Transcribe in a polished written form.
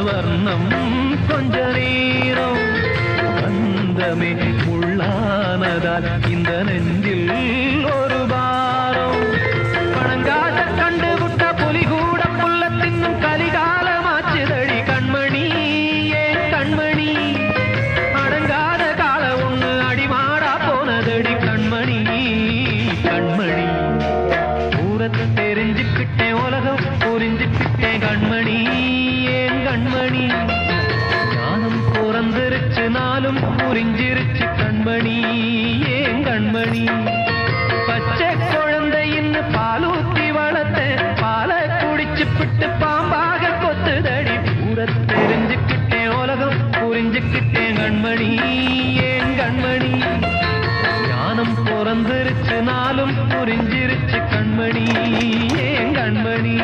வர்ணம் கொஞ்ச நேரம் பந்தமே முள்ளானதால் இந்த நெஞ்சில் ஒரு பாரம் பணங்காச கண்டு விட்ட புலி கூட புல்ல தின்னும் கலிகாலமாச்சுதடி கண்மணி ஏன் கண்மணி அடங்காத கால ஒண்ணு அடிமாடா போனதடி கண்மணி கண்மணி தூரத்தை தெரிஞ்சுக்கிட்டேன் உலகம் புரிஞ்சுக்கிட்டேன் கண்மணி ஏன் கண்மணி ஞானம் பிறந்திருச்சு நாளும் புரிஞ்சிருச்சு கண்மணி ஏன் கண்மணி பச்சை குழந்தையின்னு பாலூத்தி வளர்த்த பாலை குடிச்சுப்பிட்டு பாம்பாக கொத்துதடி பூர தெரிஞ்சுக்கிட்டேன் உலகம் புரிஞ்சுக்கிட்டேன் கண்மணி ஏன் கண்மணி ஞானம் பிறந்திருச்சு நாளும் புரிஞ்சிருச்சு கண்மணி ஏன் கண்மணி